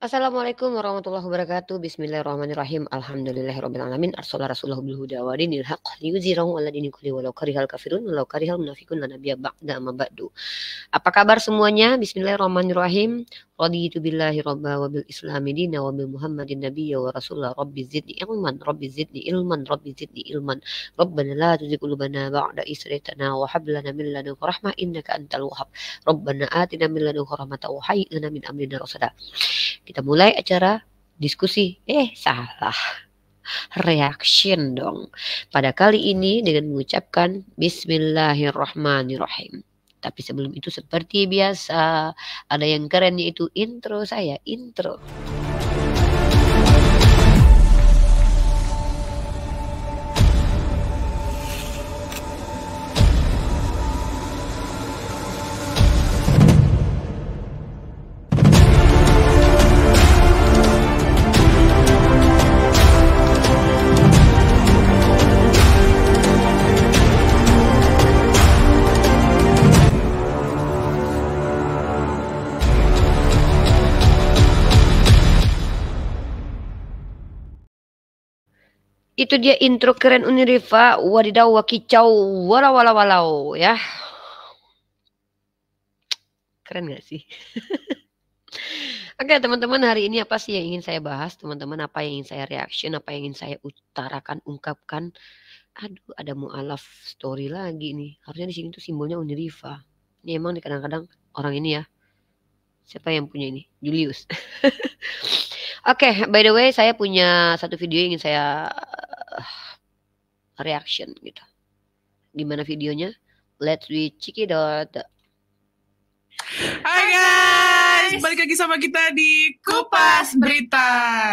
Assalamualaikum warahmatullahi wabarakatuh. Bismillahirrahmanirrahim. Alhamdulillahirabbil alamin. Arsala rasulahu bil huda wa dinil haqq liyuzhirahu 'ala dini kulli walau karihal kafirun walau karihal munafiqun la nabiyya ba'da amma ba'du. Apa kabar semuanya? Bismillahirrahmanirrahim. Raditu billahi rabba wa bil islami dina wa bil muhammadin nabiyya wa rasulullah rabbi zidni ilman rabbi zidni ilman rabbi zidni ilman rabbana la tuzigh qulubana ba'da idh hadaytana wa hab lana min ladunka rahmah innaka antal wahhab rabbana atina min ladunka rahmatan wa hayyi lana min amrina rasada. Kita mulai acara diskusi. Salah. Reaction dong. Pada kali ini dengan mengucapkan Bismillahirrahmanirrahim. Tapi sebelum itu seperti biasa, ada yang keren yaitu intro saya. Intro. Itu dia intro keren Uniriva. Wadidaw wakicau walau ya. Keren gak sih? Oke teman-teman, hari ini apa sih yang ingin saya bahas? Teman-teman, apa yang ingin saya reaction? Apa yang ingin saya utarakan, ungkapkan? Aduh, ada mu'alaf story lagi nih. Harusnya di sini tuh simbolnya Uniriva. Ini emang kadang-kadang orang ini ya. Siapa yang punya ini? Julius. Oke, by the way, saya punya satu video yang ingin saya reaction gitu. Gimana videonya? Let's check it out. Hai guys, balik lagi sama kita di Kupas Berita.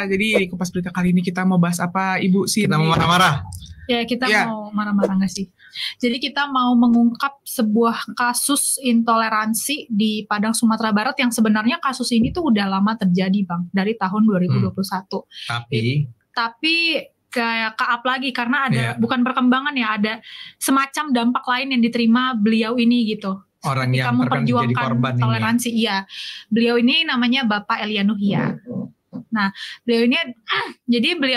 Jadi di Kupas Berita kali ini kita mau bahas apa, Ibu Cindy? Kita mau marah-marah. Ya, kita mau marah-marah nggak sih? Jadi kita mau mengungkap sebuah kasus intoleransi di Padang, Sumatera Barat yang sebenarnya kasus ini tuh udah lama terjadi, Bang, dari tahun 2021. Tapi kayak ke-up lagi karena ada bukan perkembangan ya, ada semacam dampak lain yang diterima beliau ini gitu. Orang yang memperjuangkan korban toleransi. Iya. Beliau ini namanya Bapak Elia Nuhia. Nah, beliau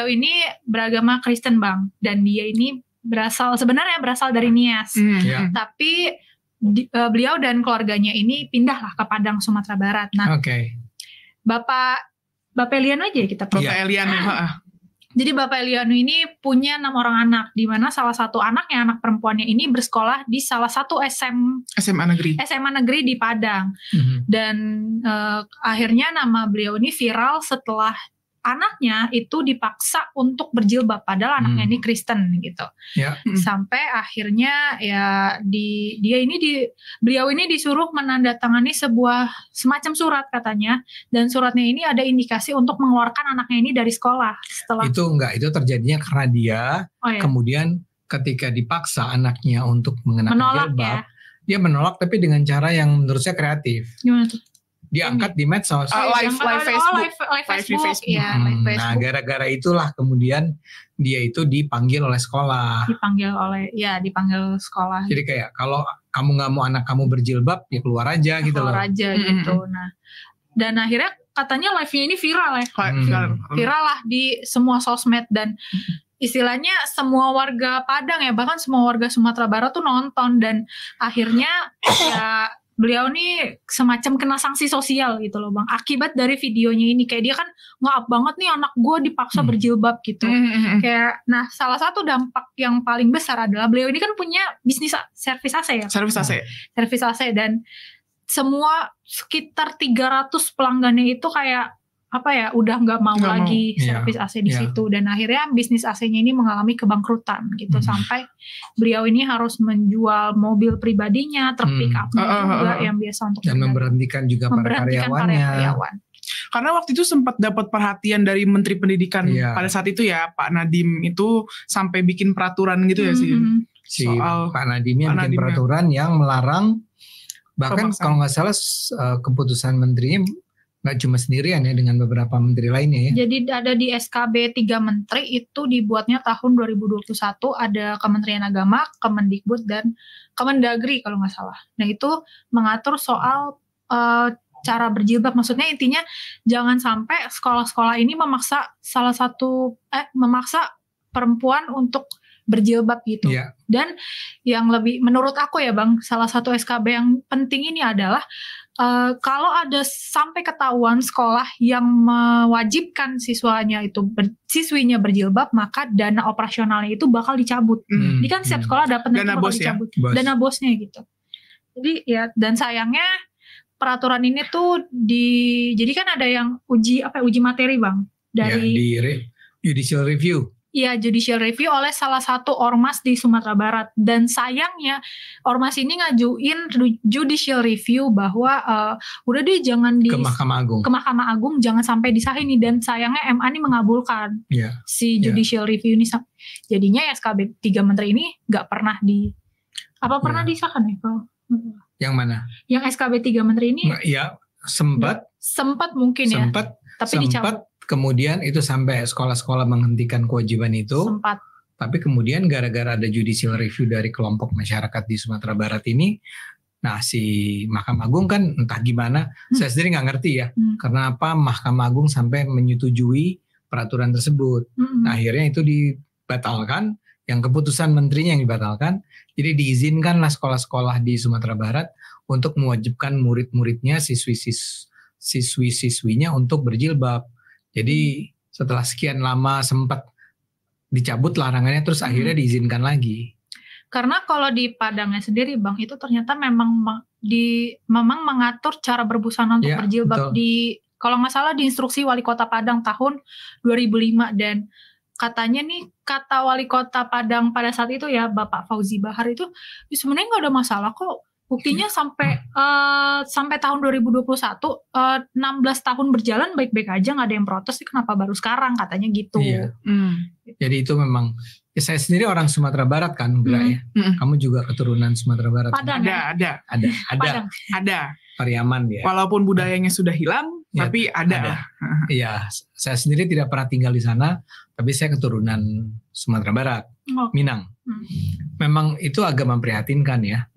ini beragama Kristen, Bang, dan dia ini sebenarnya berasal dari Nias. Tapi beliau dan keluarganya ini pindahlah ke Padang, Sumatera Barat. Nah, Bapak Elianu aja kita. Bapak Elianu. Jadi Bapak Elianu ini punya 6 orang anak, di mana salah satu anaknya, anak perempuannya ini bersekolah di salah satu SMA negeri di Padang. Dan akhirnya nama beliau ini viral setelah anaknya itu dipaksa untuk berjilbab, padahal anaknya ini Kristen gitu. Sampai akhirnya ya beliau ini disuruh menandatangani sebuah semacam surat katanya, dan suratnya ini ada indikasi untuk mengeluarkan anaknya ini dari sekolah. Itu terjadinya karena dia kemudian ketika dipaksa anaknya untuk mengenakan jilbab, dia menolak tapi dengan cara yang menurut saya kreatif. Gimana tuh? Dia angkat di medsos, live Facebook. Nah, gara-gara itulah kemudian dia itu dipanggil oleh sekolah. Dipanggil sekolah. Jadi kayak kalau kamu nggak mau anak kamu berjilbab, ya keluar aja gitu loh. Keluar aja gitu. Nah, dan akhirnya katanya live-nya ini viral ya. Viral lah di semua sosmed, dan istilahnya semua warga Padang ya, bahkan semua warga Sumatera Barat tuh nonton, dan akhirnya ya beliau nih semacam kena sanksi sosial gitu loh, Bang, akibat dari videonya ini. Kayak dia kan nge-up banget nih, anak gue dipaksa berjilbab gitu. Kayak, nah salah satu dampak yang paling besar adalah beliau ini kan punya bisnis servis AC ya. Servis AC, dan semua sekitar 300 pelanggannya itu kayak udah nggak mau lagi servis AC di situ, dan akhirnya bisnis AC-nya ini mengalami kebangkrutan gitu, sampai beliau ini harus menjual mobil pribadinya, truk pick up-nya juga yang biasa untuk dan memberhentikan juga para karyawan. Karena waktu itu sempat dapat perhatian dari Menteri Pendidikan pada saat itu ya, Pak Nadiem itu sampai bikin peraturan gitu ya sih. Soal Pak Nadiem bikin peraturan yang melarang, bahkan kalau nggak salah keputusan menterinya nggak cuma sendirian ya, dengan beberapa menteri lainnya ya. Jadi ada di SKB 3 menteri itu dibuatnya tahun 2021, ada Kementerian Agama, Kemendikbud, dan Kemendagri kalau nggak salah. Nah itu mengatur soal cara berjilbab. Maksudnya intinya jangan sampai sekolah-sekolah ini memaksa memaksa perempuan untuk berjilbab gitu. Yeah. Dan yang lebih menurut aku ya Bang, salah satu SKB yang penting ini adalah kalau ada sampai ketahuan sekolah yang mewajibkan siswinya berjilbab, maka dana operasionalnya itu bakal dicabut. Ini kan setiap sekolah dapat dana bos dicabut. Ya? Dana bosnya gitu. Jadi ya, dan sayangnya peraturan ini tuh jadi kan ada yang uji materi Bang dari judicial review. Iya, judicial review oleh salah satu ormas di Sumatera Barat. Dan sayangnya ormas ini ngajuin judicial review bahwa udah deh jangan ke Mahkamah Agung jangan sampai disahin nih. Dan sayangnya MA ini mengabulkan si judicial review ini. Jadinya SKB 3 Menteri ini nggak pernah pernah disahkan ya? Yang mana? Yang SKB 3 Menteri ini? Ya, sempat mungkin ya. Tapi dicabut. Kemudian itu sampai sekolah-sekolah menghentikan kewajiban itu. Sempat. Tapi kemudian gara-gara ada judicial review dari kelompok masyarakat di Sumatera Barat ini, nah si Mahkamah Agung kan entah gimana, saya sendiri nggak ngerti ya, karena apa Mahkamah Agung sampai menyetujui peraturan tersebut. Nah akhirnya itu dibatalkan, yang keputusan menterinya yang dibatalkan, jadi diizinkanlah sekolah-sekolah di Sumatera Barat untuk mewajibkan murid-muridnya, siswi-siswinya untuk berjilbab. Jadi setelah sekian lama sempat dicabut larangannya, terus akhirnya diizinkan lagi. Karena kalau di Padangnya sendiri Bang, itu ternyata memang mengatur cara berbusana untuk berjilbab. Kalau nggak salah di instruksi Wali Kota Padang tahun 2005, dan katanya nih kata Wali Kota Padang pada saat itu ya Bapak Fauzi Bahar itu sebenarnya nggak ada masalah kok. Buktinya sampai tahun 2021 16 tahun berjalan baik-baik aja, nggak ada yang protes, kenapa baru sekarang katanya gitu. Iya. Jadi itu memang saya sendiri orang Sumatera Barat kan, ya. Kamu juga keturunan Sumatera Barat. Padang, kan? Ada. Pariaman ya. Walaupun budayanya sudah hilang, tapi ada. Iya, saya sendiri tidak pernah tinggal di sana, tapi saya keturunan Sumatera Barat, Minang. Memang itu agak memprihatinkan ya.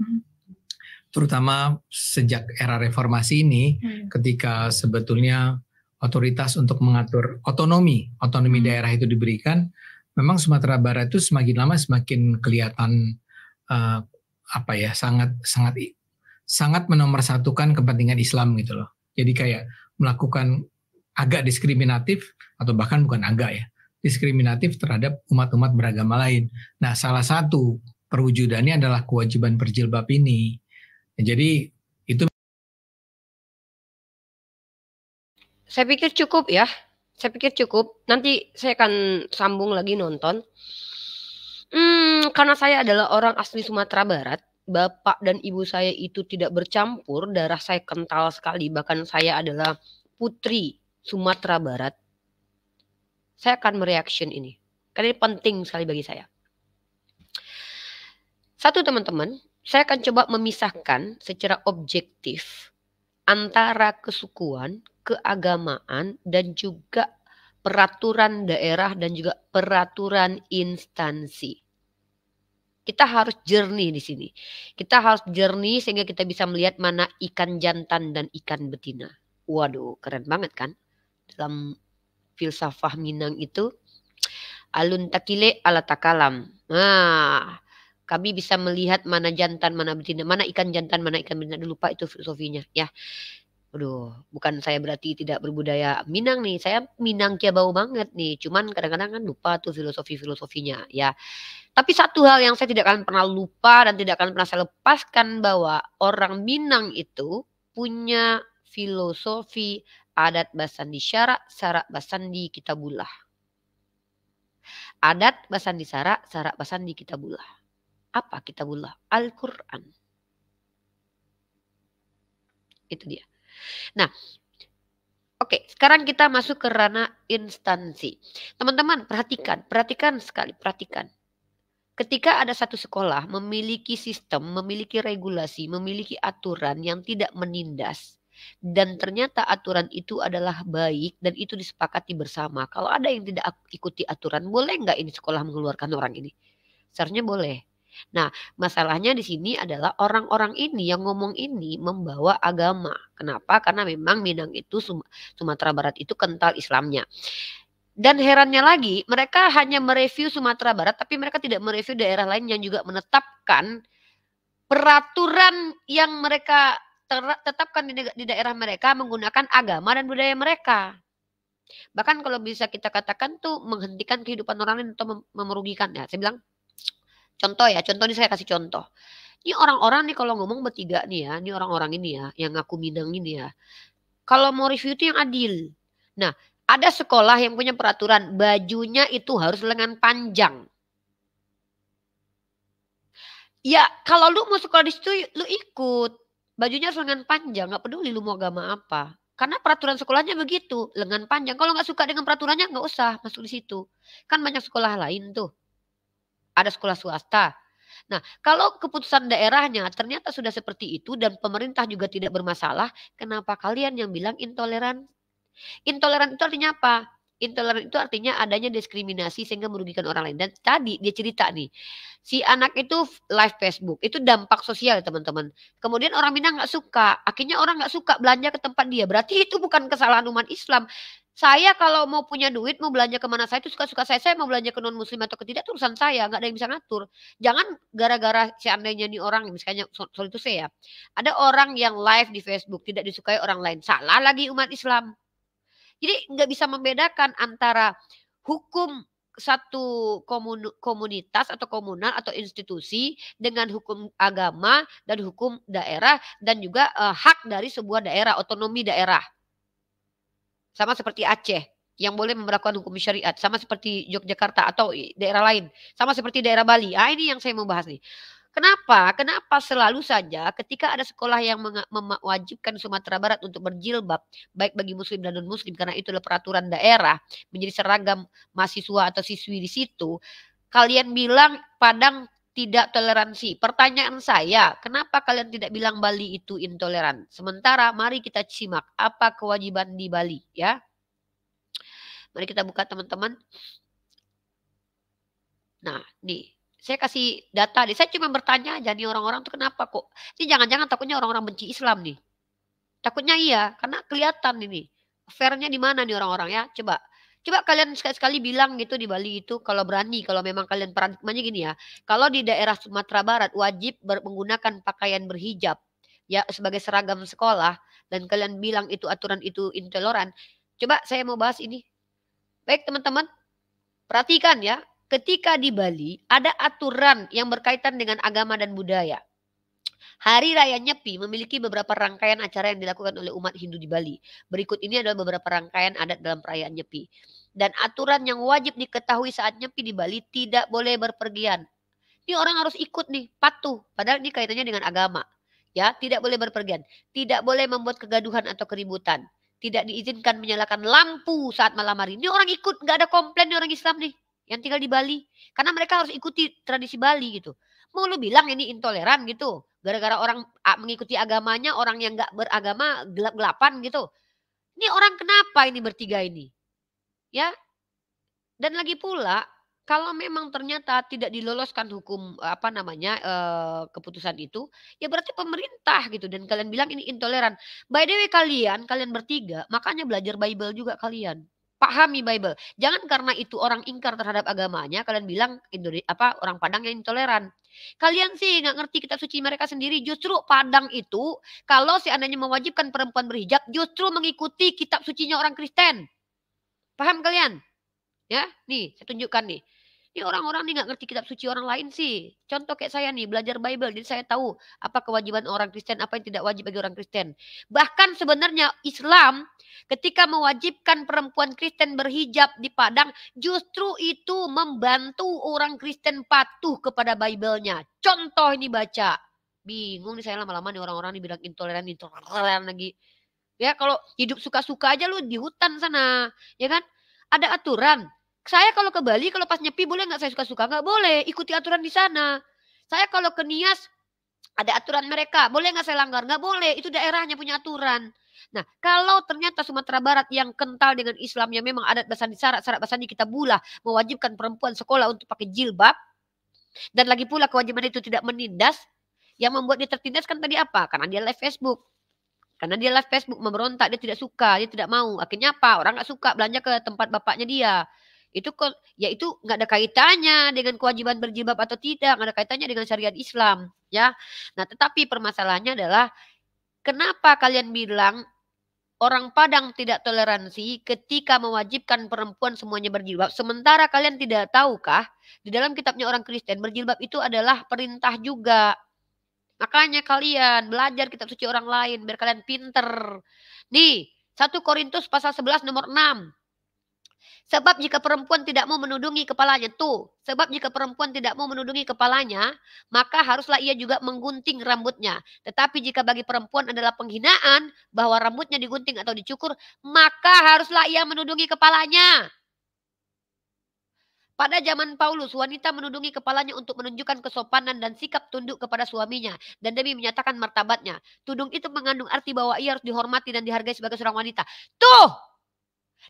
Terutama sejak era reformasi ini, ketika sebetulnya otoritas untuk mengatur otonomi daerah itu diberikan, memang Sumatera Barat itu semakin lama semakin kelihatan sangat menomorsatukan kepentingan Islam gitu loh. Jadi kayak melakukan agak diskriminatif, atau bahkan bukan agak ya, diskriminatif terhadap umat-umat beragama lain. Nah, salah satu perwujudannya adalah kewajiban berjilbab ini. Jadi itu saya pikir cukup ya. Saya pikir cukup. Nanti saya akan sambung lagi nonton. Karena saya adalah orang asli Sumatera Barat, bapak dan ibu saya itu tidak bercampur, darah saya kental sekali. Bahkan saya adalah putri Sumatera Barat. Saya akan mereaction ini. Karena ini penting sekali bagi saya. Satu, teman-teman, saya akan coba memisahkan secara objektif antara kesukuan, keagamaan, dan juga peraturan daerah dan juga peraturan instansi. Kita harus jernih di sini. Kita harus jernih sehingga kita bisa melihat mana ikan jantan dan ikan betina. Waduh, keren banget kan? Dalam filsafah Minang itu, alun takile ala takalam. Nah, kami bisa melihat mana jantan, mana betina, mana ikan jantan, mana ikan betina. Lupa itu filosofinya ya. Aduh, bukan saya berarti tidak berbudaya Minang nih. Saya Minang kia bau banget nih. Cuman kadang-kadang kan lupa tuh filosofinya ya. Tapi satu hal yang saya tidak akan pernah lupa dan tidak akan pernah saya lepaskan, bahwa orang Minang itu punya filosofi adat basandi syarak, syarak basandi kitabullah. Adat basandi syarak, syarak basandi kitabullah. Apa kitabullah? Al-Quran. Itu dia. Nah, oke, sekarang kita masuk ke ranah instansi. Teman-teman, perhatikan sekali, perhatikan. Ketika ada satu sekolah memiliki sistem, memiliki regulasi, memiliki aturan yang tidak menindas, dan ternyata aturan itu adalah baik dan itu disepakati bersama. Kalau ada yang tidak ikuti aturan, boleh nggak ini sekolah mengeluarkan orang ini? Seharusnya boleh. Nah, masalahnya di sini adalah orang-orang ini yang ngomong ini membawa agama. Kenapa? Karena memang Minang itu Sumatera Barat itu kental Islamnya. Dan herannya lagi, mereka hanya mereview Sumatera Barat, tapi mereka tidak mereview daerah lain yang juga menetapkan peraturan yang mereka tetapkan di daerah mereka menggunakan agama dan budaya mereka. Bahkan kalau bisa kita katakan tuh menghentikan kehidupan orang lain atau merugikan. Ya, saya bilang contoh ya, contoh ini saya kasih contoh. Ini orang-orang nih kalau ngomong bertiga nih ya, ini orang-orang ini ya, yang ngaku Minang ini ya. Kalau mau review itu yang adil. Nah, ada sekolah yang punya peraturan bajunya itu harus lengan panjang. Ya, kalau lu mau sekolah di situ, lu ikut. Bajunya harus lengan panjang, nggak peduli lu mau agama apa. Karena peraturan sekolahnya begitu, lengan panjang. Kalau nggak suka dengan peraturannya, nggak usah masuk di situ. Kan banyak sekolah lain tuh. Ada sekolah swasta. Nah, kalau keputusan daerahnya ternyata sudah seperti itu dan pemerintah juga tidak bermasalah, kenapa kalian yang bilang intoleran? Intoleran itu artinya apa? Intoleran itu artinya adanya diskriminasi sehingga merugikan orang lain. Dan tadi dia cerita nih, si anak itu live Facebook, itu dampak sosial teman-teman. Kemudian orang Minang nggak suka, akhirnya orang nggak suka belanja ke tempat dia. Berarti itu bukan kesalahan umat Islam. Saya kalau mau punya duit, mau belanja kemana saya itu suka-suka saya mau belanja ke non muslim atau tidak itu urusan saya, nggak ada yang bisa ngatur. Jangan gara-gara seandainya nih orang, misalnya soal itu saya, ada orang yang live di Facebook tidak disukai orang lain, salah lagi umat Islam. Jadi nggak bisa membedakan antara hukum satu komunitas atau komunal atau institusi dengan hukum agama dan hukum daerah dan juga hak dari sebuah daerah, otonomi daerah. Sama seperti Aceh yang boleh memberlakukan hukum syariat, sama seperti Yogyakarta atau daerah lain, sama seperti daerah Bali. Ini yang saya mau bahas nih. Kenapa? Kenapa selalu saja ketika ada sekolah yang mewajibkan Sumatera Barat untuk berjilbab, baik bagi muslim dan non-muslim, karena itu adalah peraturan daerah, menjadi seragam mahasiswa atau siswi di situ, kalian bilang Padang tidak toleransi. Pertanyaan saya, kenapa kalian tidak bilang Bali itu intoleran? Sementara mari kita simak apa kewajiban di Bali ya. Mari kita buka teman-teman. Nah, nih saya kasih data nih. Saya cuma bertanya aja nih orang-orang tuh kenapa kok. Ini jangan-jangan takutnya orang-orang benci Islam nih. Takutnya iya, karena kelihatan ini. Fairnya di mana nih orang-orang ya? Coba kalian sekali-sekali bilang gitu di Bali itu kalau berani, kalau memang kalian paradigmanya gini ya. Kalau di daerah Sumatera Barat wajib menggunakan pakaian berhijab ya sebagai seragam sekolah dan kalian bilang itu aturan itu intoleran. Coba saya mau bahas ini. Baik teman-teman, perhatikan ya. Ketika di Bali ada aturan yang berkaitan dengan agama dan budaya. Hari Raya Nyepi memiliki beberapa rangkaian acara yang dilakukan oleh umat Hindu di Bali. Berikut ini adalah beberapa rangkaian adat dalam perayaan Nyepi. Dan aturan yang wajib diketahui saat Nyepi di Bali, tidak boleh berpergian. Ini orang harus ikut nih, patuh. Padahal ini kaitannya dengan agama. Ya, tidak boleh berpergian. Tidak boleh membuat kegaduhan atau keributan. Tidak diizinkan menyalakan lampu saat malam hari. Ini orang ikut, nggak ada komplain nih orang Islam nih. Yang tinggal di Bali. Karena mereka harus ikuti tradisi Bali gitu. Mau lu bilang ini intoleran gitu. Gara-gara orang mengikuti agamanya, orang yang nggak beragama gelap-gelapan gitu. Ini orang kenapa ini bertiga ini? Ya. Dan lagi pula, kalau memang ternyata tidak diloloskan hukum keputusan itu, ya berarti pemerintah gitu. Dan kalian bilang ini intoleran. By the way kalian bertiga, makanya belajar Bible juga kalian. Pahami Bible. Jangan karena itu orang ingkar terhadap agamanya, kalian bilang orang Padang yang intoleran. Kalian sih nggak ngerti kitab suci mereka sendiri. Justru Padang itu kalau seandainya mewajibkan perempuan berhijab, justru mengikuti kitab sucinya orang Kristen. Paham kalian? Ya, nih saya tunjukkan nih. Ini orang-orang nih nggak ngerti kitab suci orang lain sih. Contoh kayak saya nih belajar Bible, jadi saya tahu apa kewajiban orang Kristen, apa yang tidak wajib bagi orang Kristen. Bahkan sebenarnya Islam ketika mewajibkan perempuan Kristen berhijab di Padang, justru itu membantu orang Kristen patuh kepada Bible-nya. Contoh ini baca. Bingung nih saya lama-lama nih orang-orang nih bilang intoleran lagi. Ya kalau hidup suka-suka aja lu di hutan sana, ya kan? Ada aturan. Saya kalau ke Bali, kalau pas Nyepi boleh nggak saya suka-suka? Nggak boleh, ikuti aturan di sana. Saya kalau ke Nias, ada aturan mereka. Boleh nggak saya langgar? Nggak boleh, itu daerahnya punya aturan. Nah, kalau ternyata Sumatera Barat yang kental dengan Islam, yang memang adat Basandi, syarat Basandi kita bulah, mewajibkan perempuan sekolah untuk pakai jilbab, Dan lagi pula kewajiban itu tidak menindas. Yang membuat dia tertindas kan tadi apa? Karena dia live Facebook. Karena dia live Facebook memberontak, dia tidak suka, dia tidak mau. Akhirnya apa? Orang nggak suka belanja ke tempat bapaknya dia. Itu ya itu nggak ada kaitannya dengan kewajiban berjilbab atau tidak, nggak ada kaitannya dengan syariat Islam, ya. Nah, tetapi permasalahannya adalah kenapa kalian bilang orang Padang tidak toleransi ketika mewajibkan perempuan semuanya berjilbab, sementara kalian tidak tahukah di dalam kitabnya orang Kristen berjilbab itu adalah perintah juga. Makanya kalian belajar kitab suci orang lain biar kalian pinter. Nih, 1 Korintus pasal 11 nomor 6. Sebab jika perempuan tidak mau menudungi kepalanya, sebab jika perempuan tidak mau menudungi kepalanya, maka haruslah ia juga menggunting rambutnya. Tetapi jika bagi perempuan adalah penghinaan bahwa rambutnya digunting atau dicukur, maka haruslah ia menudungi kepalanya. Pada zaman Paulus, wanita menudungi kepalanya untuk menunjukkan kesopanan dan sikap tunduk kepada suaminya. Dan demi menyatakan martabatnya. Tudung itu mengandung arti bahwa ia harus dihormati dan dihargai sebagai seorang wanita. Tuh!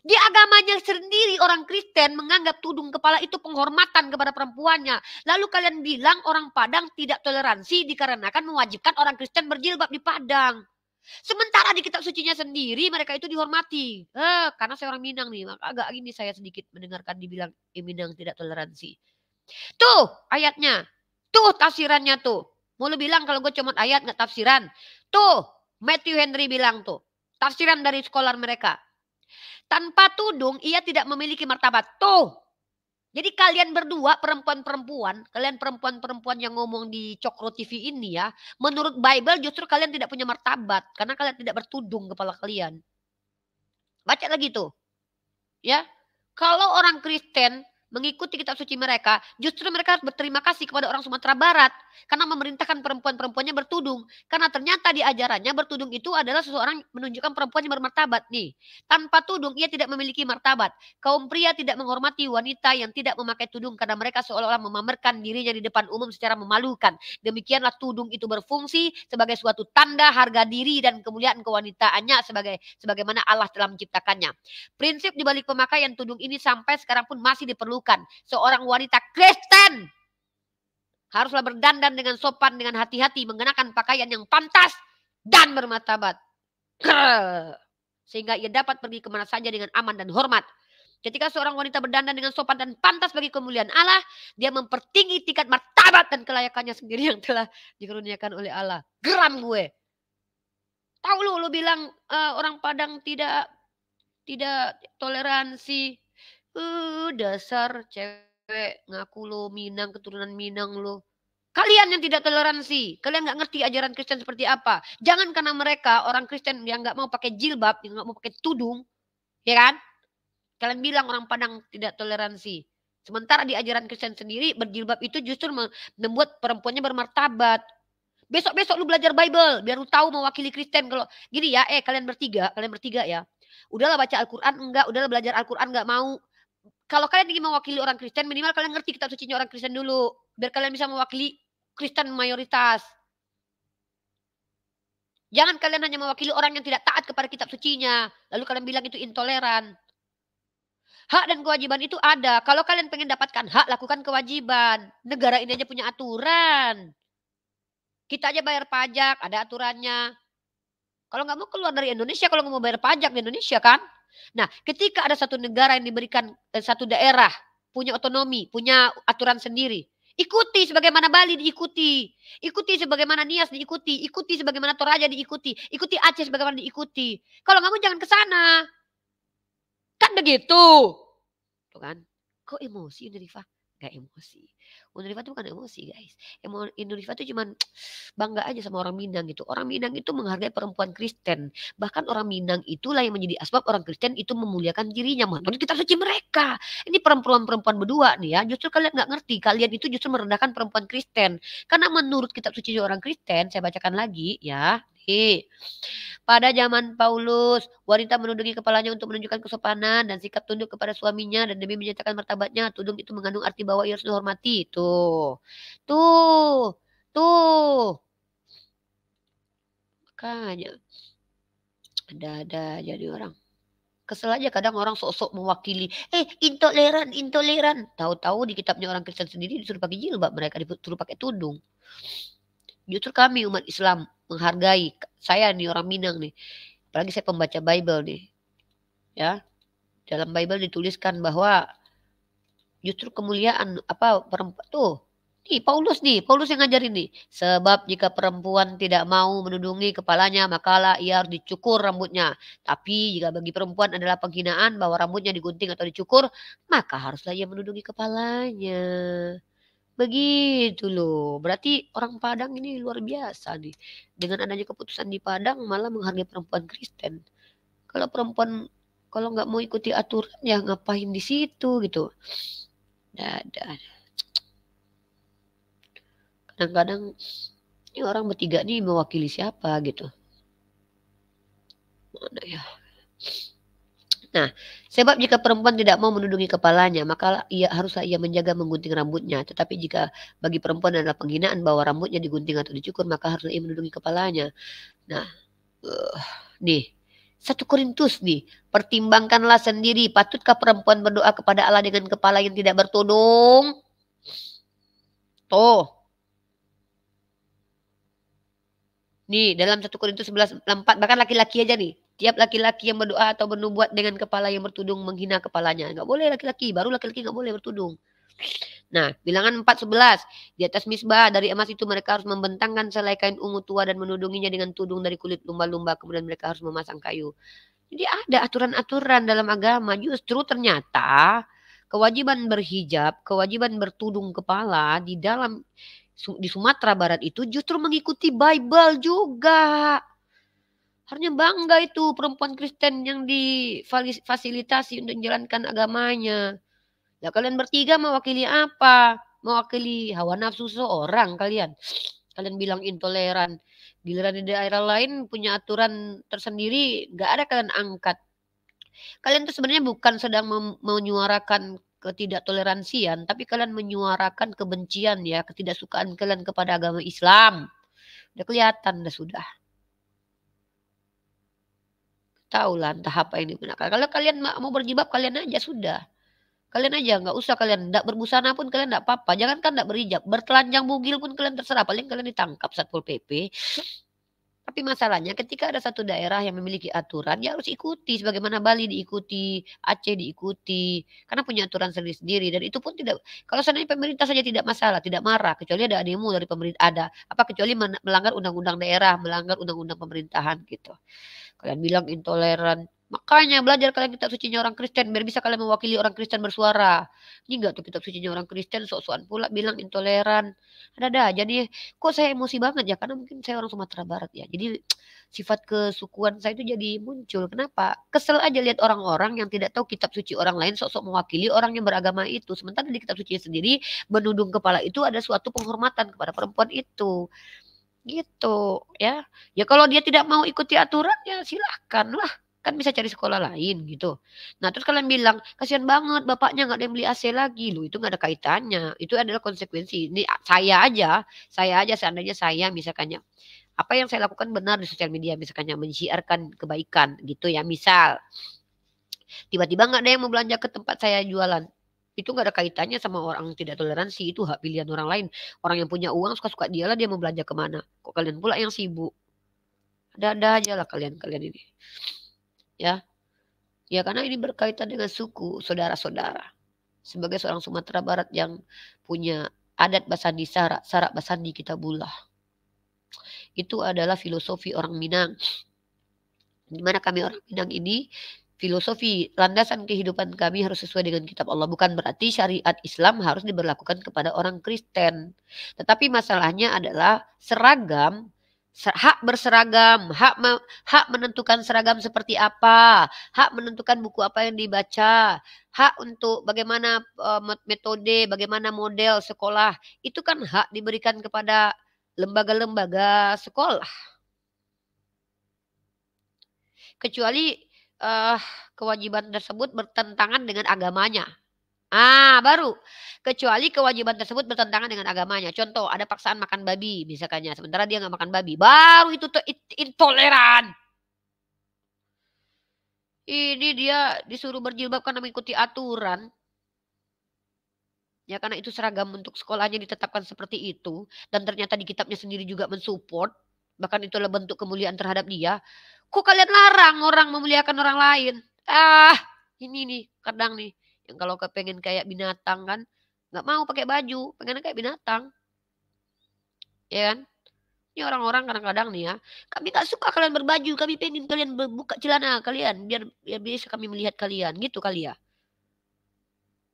Di agamanya sendiri orang Kristen menganggap tudung kepala itu penghormatan kepada perempuannya. Lalu kalian bilang orang Padang tidak toleransi dikarenakan mewajibkan orang Kristen berjilbab di Padang. Sementara di kitab sucinya sendiri mereka itu dihormati. Karena saya orang Minang nih, maka agak gini saya sedikit mendengarkan dibilang Minang tidak toleransi. Tuh ayatnya, tuh tafsirannya tuh. Mau lu bilang kalau gue cuma ayat nggak tafsiran. Tuh Matthew Henry bilang tuh, tafsiran dari scholar mereka. Tanpa tudung ia tidak memiliki martabat. Tuh. Jadi kalian berdua perempuan-perempuan, kalian perempuan-perempuan yang ngomong di Cokro TV ini ya, menurut Bible justru kalian tidak punya martabat karena kalian tidak bertudung kepala kalian. Baca lagi tuh. Ya. Kalau orang Kristen mengikuti kitab suci mereka, justru mereka harus berterima kasih kepada orang Sumatera Barat karena memerintahkan perempuan-perempuannya bertudung. Karena ternyata di ajarannya bertudung itu adalah seseorang menunjukkan perempuan yang bermartabat nih. Tanpa tudung ia tidak memiliki martabat. Kaum pria tidak menghormati wanita yang tidak memakai tudung karena mereka seolah-olah memamerkan dirinya di depan umum secara memalukan. Demikianlah tudung itu berfungsi sebagai suatu tanda harga diri dan kemuliaan kewanitaannya sebagaimana Allah telah menciptakannya. Prinsip dibalik pemakaian tudung ini sampai sekarang pun masih diperlukan. Seorang wanita Kristen haruslah berdandan dengan sopan, dengan hati-hati, mengenakan pakaian yang pantas dan bermartabat. Sehingga ia dapat pergi kemana saja dengan aman dan hormat. Ketika seorang wanita berdandan dengan sopan dan pantas bagi kemuliaan Allah, dia mempertinggi tingkat martabat dan kelayakannya sendiri yang telah dikaruniakan oleh Allah. Geram gue. Tahu lu bilang orang Padang tidak toleransi. Dasar cewek ngaku lo Minang, keturunan Minang lo. Kalian yang tidak toleransi. Kalian nggak ngerti ajaran Kristen seperti apa. Jangan karena mereka orang Kristen yang nggak mau pakai jilbab, yang nggak mau pakai tudung, ya kan? Kalian bilang orang Padang tidak toleransi. Sementara di ajaran Kristen sendiri berjilbab itu justru membuat perempuannya bermartabat. Besok-besok lu belajar Bible biar lu tahu mewakili Kristen. Kalau gini ya, kalian bertiga ya. Udahlah baca Al-Quran enggak, udahlah belajar Al-Quran enggak mau. Kalau kalian ingin mewakili orang Kristen, minimal kalian ngerti kitab sucinya orang Kristen dulu. Biar kalian bisa mewakili Kristen mayoritas. Jangan kalian hanya mewakili orang yang tidak taat kepada kitab sucinya. Lalu kalian bilang itu intoleran. Hak dan kewajiban itu ada. Kalau kalian pengen dapatkan hak, lakukan kewajiban. Negara ini aja punya aturan. Kita aja bayar pajak, ada aturannya. Kalau nggak mau keluar dari Indonesia, kalau nggak mau bayar pajak di Indonesia kan. Nah, ketika ada satu negara yang diberikan satu daerah punya otonomi, punya aturan sendiri, ikuti sebagaimana Bali diikuti, ikuti sebagaimana Nias diikuti, ikuti sebagaimana Toraja diikuti, ikuti Aceh sebagaimana diikuti. Kalau nggak mau jangan ke sana, kan begitu, tuh kan? Kok emosi Unirifa? Gak emosi. Unirifa itu bukan emosi guys. Unirifa itu cuma bangga aja sama orang Minang gitu. Orang Minang itu menghargai perempuan Kristen. Bahkan orang Minang itulah yang menjadi asbab orang Kristen itu memuliakan dirinya. Menurut kitab suci mereka. Ini perempuan-perempuan berdua nih ya. Justru kalian gak ngerti. Kalian itu justru merendahkan perempuan Kristen. Karena menurut kitab suci orang Kristen, saya bacakan lagi ya. Pada zaman Paulus, wanita menundukkan kepalanya untuk menunjukkan kesopanan dan sikap tunduk kepada suaminya dan demi menyatakan martabatnya. Tudung itu mengandung arti bahwa ia harus dihormati. Tuh. Makanya ada jadi orang. Kesel aja kadang orang sok-sok mewakili, intoleran, intoleran. Tahu-tahu di kitabnya orang Kristen sendiri disuruh pakai jilbab, mereka disuruh pakai tudung. Justru kami umat Islam menghargai, saya nih orang Minang nih, apalagi saya pembaca Bible nih, ya. Dalam Bible dituliskan bahwa justru kemuliaan perempuan tuh. Paulus yang ngajarin nih. Sebab jika perempuan tidak mau menundungi kepalanya, makalah ia harus dicukur rambutnya. Tapi jika bagi perempuan adalah penghinaan bahwa rambutnya digunting atau dicukur, maka haruslah ia menundungi kepalanya. Begitu loh. Berarti orang Padang ini luar biasa nih. Dengan adanya keputusan di Padang malah menghargai perempuan Kristen. Kalau perempuan kalau nggak mau ikuti aturan ya ngapain di situ gitu. Dadah. Kadang-kadang ini orang bertiga nih mewakili siapa gitu. Mana ya? Nah, sebab jika perempuan tidak mau menundungi kepalanya, maka haruslah ia menjaga menggunting rambutnya. Tetapi jika bagi perempuan adalah penghinaan bahwa rambutnya digunting atau dicukur, maka haruslah ia menundungi kepalanya. Nah, nih, 1 Korintus nih, pertimbangkanlah sendiri, patutkah perempuan berdoa kepada Allah dengan kepala yang tidak bertudung? Tuh. Nih, dalam 1 Korintus 11:4, bahkan laki-laki aja nih. Tiap laki-laki yang berdoa atau bernubuat dengan kepala yang bertudung menghina kepalanya. Nggak boleh laki-laki, baru laki-laki nggak boleh bertudung. Nah, bilangan 4:11, di atas misbah dari emas itu mereka harus membentangkan selai kain ungu tua dan menudunginya dengan tudung dari kulit lumba-lumba. Kemudian mereka harus memasang kayu. Jadi ada aturan-aturan dalam agama. Justru ternyata kewajiban berhijab, kewajiban bertudung kepala di Sumatera Barat itu justru mengikuti Bible juga. Harusnya bangga itu perempuan Kristen yang difasilitasi untuk menjalankan agamanya. Ya kalian bertiga mewakili apa? Mewakili hawa nafsu seorang kalian. Kalian bilang intoleran. Giliran di daerah lain punya aturan tersendiri, nggak ada kalian angkat. Kalian tuh sebenarnya bukan sedang menyuarakan ketidaktoleransian, tapi kalian menyuarakan kebencian ya, ketidaksukaan kalian kepada agama Islam. Udah kelihatan sudah. Tahulah entah apa yang digunakan. Kalau kalian mau berjilbab kalian aja sudah. Kalian aja nggak usah kalian enggak berbusana pun kalian enggak apa-apa. Jangankan enggak berhijab, bertelanjang bugil pun kalian terserah. Paling kalian ditangkap Satpol PP. Tapi masalahnya ketika ada satu daerah yang memiliki aturan, ya harus ikuti. Sebagaimana Bali diikuti, Aceh diikuti. Karena punya aturan sendiri-sendiri. Dan itu pun tidak, kalau seandainya pemerintah saja tidak masalah, tidak marah. Kecuali ada demo dari pemerintah, kecuali melanggar undang-undang daerah, melanggar undang-undang pemerintahan gitu. Kalian bilang intoleran. Makanya belajar kalian kitab sucinya orang Kristen. Biar bisa kalian mewakili orang Kristen bersuara. Ini enggak tuh kitab sucinya orang Kristen, sok-sokan pula bilang intoleran. Ada aja nih. Kok saya emosi banget ya? Karena mungkin saya orang Sumatera Barat ya. Jadi sifat kesukuan saya itu jadi muncul. Kenapa? Kesel aja lihat orang-orang yang tidak tahu kitab suci orang lain sok-sok mewakili orang yang beragama itu. Sementara di kitab suci sendiri menundung kepala itu ada suatu penghormatan kepada perempuan itu. Gitu ya. Ya kalau dia tidak mau ikuti aturan ya silahkan lah. Kan bisa cari sekolah lain gitu. Nah terus kalian bilang, kasihan banget bapaknya nggak ada yang beli AC lagi. Loh itu nggak ada kaitannya. Itu adalah konsekuensi. Ini saya aja seandainya saya misalkannya. Apa yang saya lakukan benar di sosial media. Misalkannya mensiarkan kebaikan gitu ya. Misal. Tiba-tiba nggak ada yang mau belanja ke tempat saya jualan. Itu nggak ada kaitannya sama orang tidak toleransi. Itu hak pilihan orang lain. Orang yang punya uang suka-suka dia lah dia mau belanja kemana. Kok kalian pula yang sibuk. Ada aja lah kalian ini. Ya karena ini berkaitan dengan suku, saudara-saudara. Sebagai seorang Sumatera Barat yang punya adat Basandi Sarak Basandi Kitabullah. Itu adalah filosofi orang Minang. Di mana kami orang Minang ini, filosofi landasan kehidupan kami harus sesuai dengan kitab Allah. Bukan berarti syariat Islam harus diberlakukan kepada orang Kristen. Tetapi masalahnya adalah seragam, hak berseragam, hak menentukan seragam seperti apa, hak menentukan buku apa yang dibaca, hak untuk bagaimana metode, bagaimana model sekolah, itu kan hak diberikan kepada lembaga-lembaga sekolah. Kecuali kewajiban tersebut bertentangan dengan agamanya. Baru. Kecuali kewajiban tersebut bertentangan dengan agamanya. Contoh, ada paksaan makan babi misalkannya. Sementara dia nggak makan babi. Baru itu intoleran. Ini dia disuruh berjilbab karena mengikuti aturan. Ya karena itu seragam untuk sekolahnya ditetapkan seperti itu. Dan ternyata di kitabnya sendiri juga mensupport. Bahkan itu adalah bentuk kemuliaan terhadap dia. Kok kalian larang orang memuliakan orang lain? Ini nih kadang nih. Yang kalau pengen kayak binatang kan. Nggak mau pakai baju. Pengen kayak binatang. Ya kan? Ini orang-orang kadang-kadang nih ya. Kami gak suka kalian berbaju. Kami pengen kalian buka celana kalian. Biar bisa kami melihat kalian. Gitu kali ya.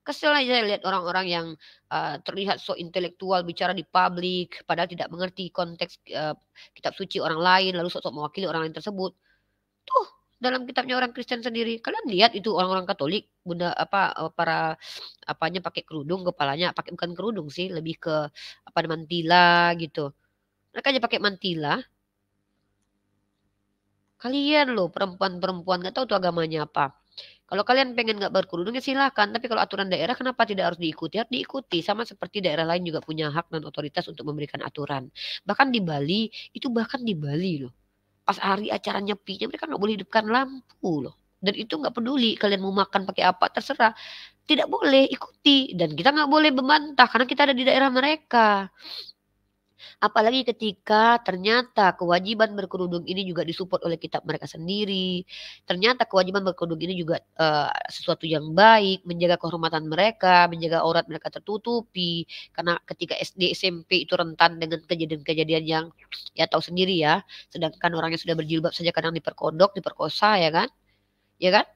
Kesel aja lihat orang-orang yang terlihat so intelektual bicara di publik, padahal tidak mengerti konteks kitab suci orang lain, lalu sok-sok mewakili orang lain tersebut. Tuh dalam kitabnya orang Kristen sendiri, kalian lihat itu orang-orang Katolik, para apanya pakai kerudung, kepalanya pakai bukan kerudung sih, lebih ke mantila gitu. Mereka aja pakai mantila. Kalian loh perempuan-perempuan nggak tahu tuh agamanya apa. Kalau kalian pengen nggak berkerudung ya silahkan. Tapi kalau aturan daerah kenapa tidak harus diikuti? Harus diikuti. Sama seperti daerah lain juga punya hak dan otoritas untuk memberikan aturan. Bahkan di Bali, loh. Pas hari acara nyepinya mereka nggak boleh hidupkan lampu loh. Dan itu nggak peduli kalian mau makan pakai apa terserah. Tidak boleh ikuti. Dan kita nggak boleh membantah karena kita ada di daerah mereka. Apalagi ketika ternyata kewajiban berkerudung ini juga disupport oleh kitab mereka sendiri. Ternyata kewajiban berkerudung ini juga sesuatu yang baik, menjaga kehormatan mereka, menjaga aurat mereka tertutupi. Karena ketika SD, SMP itu rentan dengan kejadian-kejadian yang ya tahu sendiri ya. Sedangkan orang yang sudah berjilbab saja kadang diperkodok, diperkosa ya kan? Ya kan?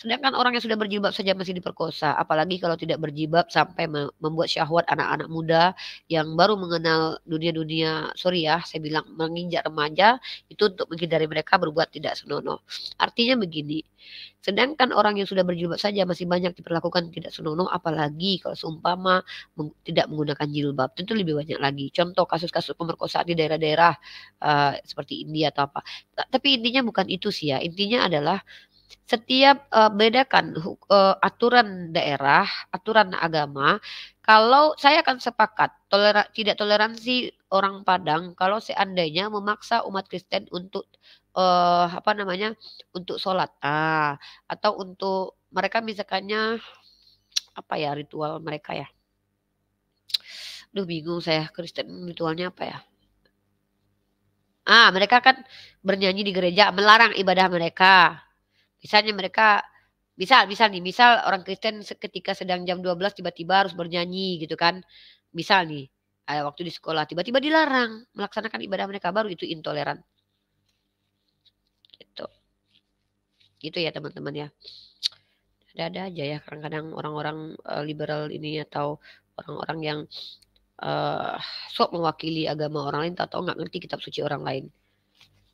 Sedangkan orang yang sudah berjilbab saja masih diperkosa, apalagi kalau tidak berjilbab sampai membuat syahwat anak-anak muda yang baru mengenal dunia-dunia, sorry ya, saya bilang menginjak remaja, itu untuk menghindari mereka berbuat tidak senonoh. Artinya begini, sedangkan orang yang sudah berjilbab saja masih banyak diperlakukan tidak senonoh, apalagi kalau seumpama tidak menggunakan jilbab, tentu lebih banyak lagi. Contoh kasus-kasus pemerkosaan di daerah-daerah seperti India atau apa. Tapi intinya bukan itu sih ya, intinya adalah setiap bedakan aturan daerah, aturan agama. Kalau saya akan sepakat tidak toleransi orang Padang kalau seandainya memaksa umat Kristen untuk untuk sholat, atau untuk mereka misalkannya apa ya ritual mereka ya. Duh bingung saya Kristen ritualnya apa ya. Mereka kan bernyanyi di gereja melarang ibadah mereka. Misalnya mereka misal orang Kristen ketika sedang jam 12 tiba-tiba harus bernyanyi gitu kan. Misal nih, waktu di sekolah tiba-tiba dilarang melaksanakan ibadah mereka, baru itu intoleran. Gitu. Gitu ya teman-teman ya. Ada-ada aja ya kadang-kadang orang-orang liberal ini atau orang-orang yang sok mewakili agama orang lain atau nggak ngerti kitab suci orang lain.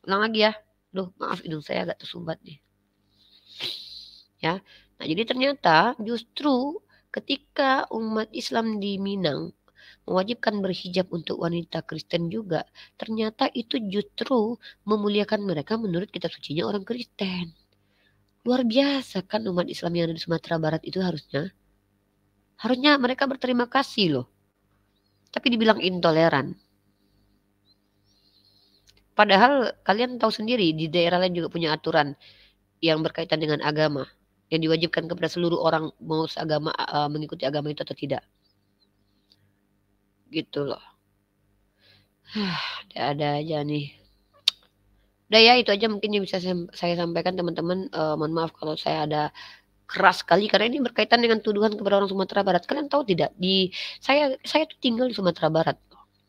Ulang lagi ya. Duh, maaf hidung saya agak tersumbat nih. Ya. Nah, jadi ternyata justru ketika umat Islam di Minang mewajibkan berhijab untuk wanita Kristen juga, ternyata itu justru memuliakan mereka menurut kitab sucinya orang Kristen. Luar biasa kan umat Islam yang ada di Sumatera Barat itu harusnya mereka berterima kasih loh. Tapi dibilang intoleran. Padahal kalian tahu sendiri di daerah lain juga punya aturan yang berkaitan dengan agama, yang diwajibkan kepada seluruh orang mau seagama mengikuti agama itu atau tidak. Gitu loh. Ada aja nih. Udah ya itu aja mungkin yang bisa saya sampaikan teman-teman. Mohon maaf kalau saya ada keras sekali karena ini berkaitan dengan tuduhan kepada orang Sumatera Barat. Kalian tahu tidak saya tuh tinggal di Sumatera Barat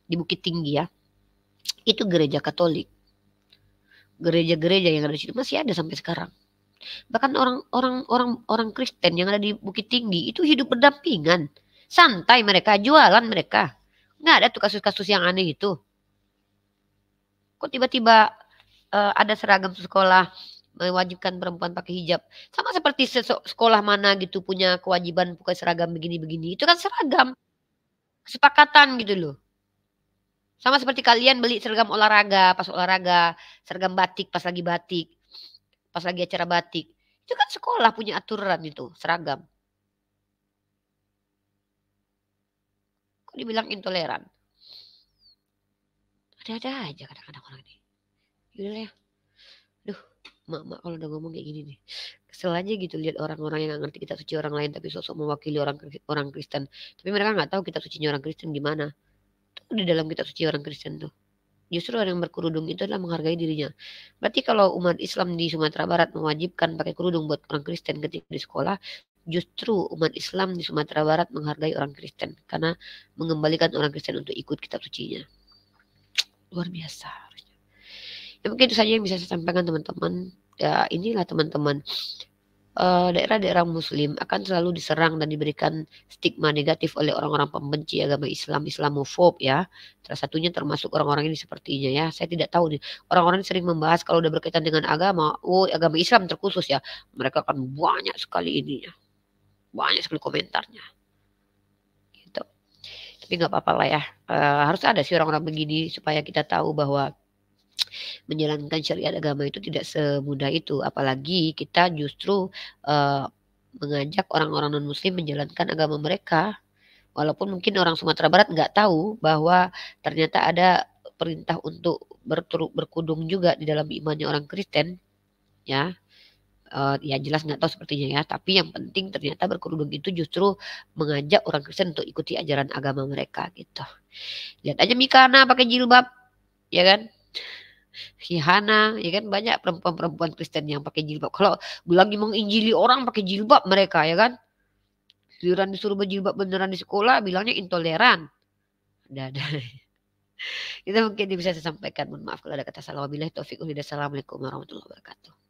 di Bukit Tinggi ya. Itu gereja Katolik. Gereja-gereja yang ada di situ masih ada sampai sekarang. Bahkan orang Kristen yang ada di Bukit Tinggi itu hidup berdampingan. Santai mereka, jualan mereka. Nggak ada tuh kasus-kasus yang aneh itu. Kok tiba-tiba ada seragam sekolah mewajibkan perempuan pakai hijab. Sama seperti sekolah mana gitu punya kewajiban pakai seragam begini-begini. Itu kan seragam. Kesepakatan gitu loh. Sama seperti kalian beli seragam olahraga, pas olahraga. Seragam batik, pas lagi batik. Pas lagi acara batik. Itu kan sekolah punya aturan itu, seragam. Kok dibilang intoleran? Ada-ada aja kadang-kadang orang ini. Yaudah ya. Duh, Mak kalau udah ngomong kayak gini nih, kesel aja gitu lihat orang-orang yang gak ngerti kitab suci orang lain tapi sosok mewakili orang Kristen. Tapi mereka nggak tahu kitab sucinya orang Kristen gimana. Tuh di dalam kitab suci orang Kristen tuh. Justru orang yang berkerudung itu adalah menghargai dirinya. Berarti kalau umat Islam di Sumatera Barat mewajibkan pakai kerudung buat orang Kristen ketika di sekolah, justru umat Islam di Sumatera Barat menghargai orang Kristen karena mengembalikan orang Kristen untuk ikut kitab sucinya. Luar biasa. Ya mungkin itu saja yang bisa saya sampaikan teman-teman. Ya inilah teman-teman, daerah-daerah muslim akan selalu diserang dan diberikan stigma negatif oleh orang-orang pembenci agama Islam, Islamofob ya. Salah satunya termasuk orang-orang ini sepertinya ya. Saya tidak tahu nih. Orang-orang sering membahas kalau udah berkaitan dengan agama, agama Islam terkhusus ya. Mereka akan banyak sekali ininya. Banyak sekali komentarnya. Gitu. Tapi nggak apa-apa lah ya. Harus ada sih orang-orang begini supaya kita tahu bahwa menjalankan syariat agama itu tidak semudah itu, apalagi kita justru mengajak orang-orang non muslim menjalankan agama mereka, walaupun mungkin orang Sumatera Barat nggak tahu bahwa ternyata ada perintah untuk berkudung juga di dalam imannya orang Kristen ya. Ya jelas nggak tahu sepertinya ya, tapi yang penting ternyata berkerudung itu justru mengajak orang Kristen untuk ikuti ajaran agama mereka gitu. Lihat aja Mikana pakai jilbab ya kan, Hana ya kan, banyak perempuan-perempuan Kristen yang pakai jilbab. Kalau lagi menginjili orang pakai jilbab mereka ya kan, giliran disuruh berjilbab beneran di sekolah bilangnya intoleran. Ada. Itu mungkin bisa saya sampaikan. Mohon maaf kalau ada kata salah. Wabillahi taufiq wal hidayah. Assalamualaikum warahmatullahi wabarakatuh.